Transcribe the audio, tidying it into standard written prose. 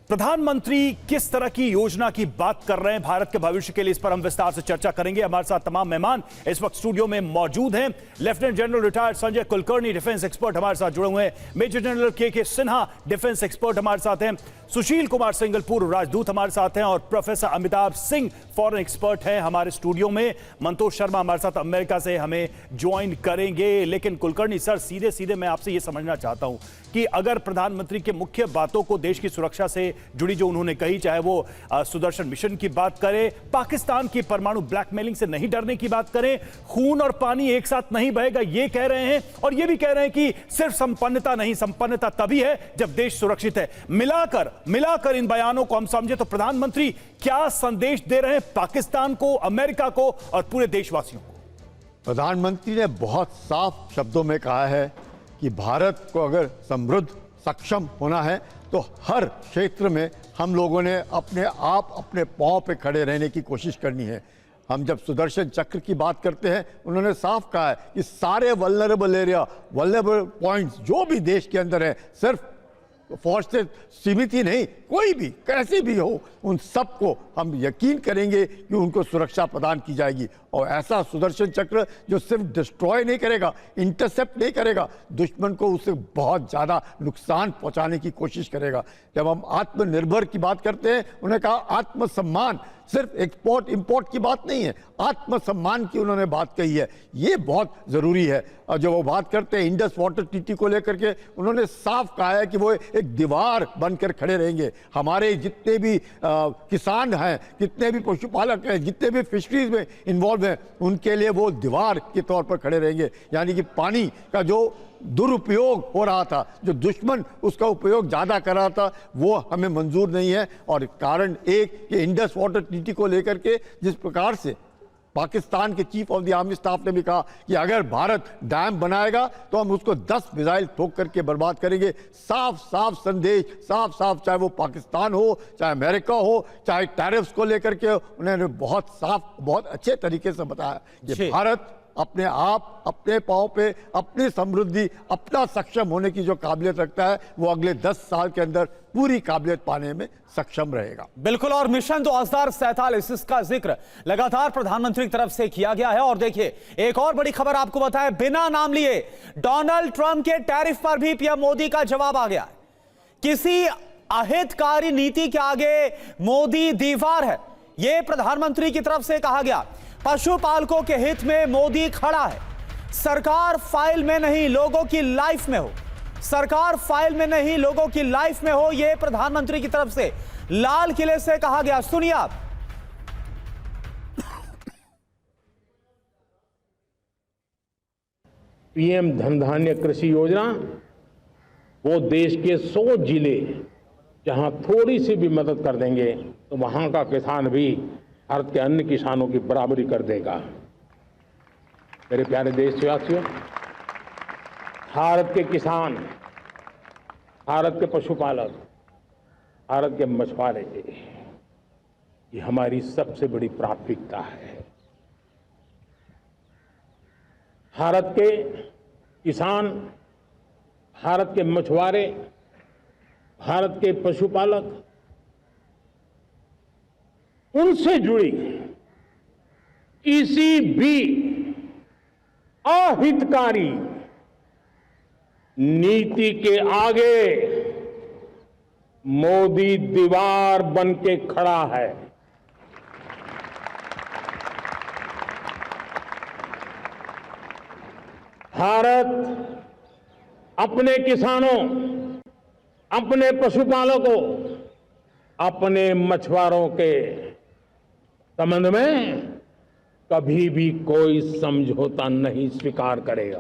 प्रधानमंत्री किस तरह की योजना की बात कर रहे हैं भारत के भविष्य के लिए, इस पर हम विस्तार से चर्चा करेंगे। हमारे साथ तमाम मेहमान इस वक्त स्टूडियो में मौजूद हैं। Lieutenant general retired Sanjay Kulkarni defence expert हमारे साथ जुड़े हुए हैं। मेजर जनरल के सिन्हा डिफेंस एक्सपर्ट हमारे साथ हैं। सुशील कुमार सिंघल पूर्व राजदूत हमारे साथ हैं और professor Amitabh Singh foreign expert हैं हमारे स्टूडियो में। मंतोष शर्मा हमारे साथ अमेरिका से हमें ज्वाइन करेंगे। लेकिन कुलकर्णी सर, सीधे सीधे मैं आपसे यह समझना चाहता हूं कि अगर प्रधानमंत्री के मुख्य बातों को देश की सुरक्षा से जुड़ी जो उन्होंने कही, चाहे वो सुदर्शन मिशन की बात करें, पाकिस्तान की परमाणु ब्लैकमेलिंग से नहीं डरने की बात करें, खून और पानी एक साथ नहीं बहेगा ये कह रहे हैं, और ये भी कह रहे हैं कि सिर्फ संपन्नता नहीं, संपन्नता तभी है जब देश सुरक्षित है। मिलाकर इन बयानों को हम समझे तो प्रधानमंत्री क्या संदेश दे रहे हैं पाकिस्तान को, अमेरिका को और पूरे देशवासियों को? प्रधानमंत्री ने बहुत साफ शब्दों में कहा है कि भारत को अगर समृद्ध सक्षम होना है तो हर क्षेत्र में हम लोगों ने अपने पांव पे खड़े रहने की कोशिश करनी है। हम जब सुदर्शन चक्र की बात करते हैं, उन्होंने साफ कहा है कि सारे वल्नरेबल एरिया, वल्नरेबल पॉइंट्स जो भी देश के अंदर है, सिर्फ फौज से सीमित ही नहीं, कोई भी कैसे भी हो, उन सबको हम यकीन करेंगे कि उनको सुरक्षा प्रदान की जाएगी। और ऐसा सुदर्शन चक्र जो सिर्फ डिस्ट्रॉय नहीं करेगा, इंटरसेप्ट नहीं करेगा, दुश्मन को उससे बहुत ज़्यादा नुकसान पहुंचाने की कोशिश करेगा। जब हम आत्मनिर्भर की बात करते हैं, उन्होंने कहा आत्मसम्मान, सिर्फ एक्सपोर्ट इंपोर्ट की बात नहीं है, आत्मसम्मान की उन्होंने बात कही है। ये बहुत ज़रूरी है। और जब वो बात करते हैं इंडस वाटर ट्रीटी को लेकर के, उन्होंने साफ कहा है कि वो एक दीवार बनकर खड़े रहेंगे। हमारे जितने भी किसान हैं, जितने भी पशुपालक हैं, जितने भी फिशरीज में इन्वॉल्व हैं, उनके लिए वो दीवार के तौर पर खड़े रहेंगे। यानी कि पानी का जो दुरुपयोग हो रहा था, जो दुश्मन उसका उपयोग ज़्यादा कर रहा था, वो हमें मंजूर नहीं है। और कारण एक कि इंडस वाटर ट्रीटी को लेकर के जिस प्रकार से पाकिस्तान के chief of the army staff ने भी कहा कि अगर भारत डैम बनाएगा तो हम उसको 10 मिसाइल ठोक करके बर्बाद करेंगे। साफ साफ संदेश, साफ साफ, चाहे वो पाकिस्तान हो, चाहे अमेरिका हो, चाहे टैरिफ्स को लेकर के, उन्होंने बहुत साफ, बहुत अच्छे तरीके से बताया कि भारत अपने आप, अपने पांव पे, अपनी समृद्धि, अपना सक्षम होने की जो काबिलियत रखता है, वो अगले 10 साल के अंदर पूरी काबिलियत पाने में सक्षम रहेगा। बिल्कुल। और मिशन 2047 इसका जिक्र लगातार प्रधानमंत्री की तरफ से किया गया है। और देखिए, एक और बड़ी खबर आपको बताएं, बिना नाम लिए डोनाल्ड ट्रंप के टैरिफ पर भी पीएम मोदी का जवाब आ गया। किसी अहितकारी नीति के आगे मोदी दीवार है, यह प्रधानमंत्री की तरफ से कहा गया। पशुपालकों के हित में मोदी खड़ा है। सरकार फाइल में नहीं, लोगों की लाइफ में हो। सरकार फाइल में नहीं, लोगों की लाइफ में हो, यह प्रधानमंत्री की तरफ से लाल किले से कहा गया। सुनिए आप। पीएम धन धान्य कृषि योजना, वो देश के 100 जिले जहां थोड़ी सी भी मदद कर देंगे तो वहां का किसान भी भारत के अन्य किसानों की बराबरी कर देगा। मेरे प्यारे देशवासियों, भारत के किसान, भारत के पशुपालक, भारत के मछुआरे, ये हमारी सबसे बड़ी प्राथमिकता है। भारत के किसान, भारत के मछुआरे, भारत के पशुपालक, उनसे जुड़ी किसी भी अहितकारी नीति के आगे मोदी दीवार बन के खड़ा है। भारत अपने किसानों, अपने पशुपालकों, अपने मछुआरों के संबंध में कभी भी कोई समझौता नहीं स्वीकार करेगा।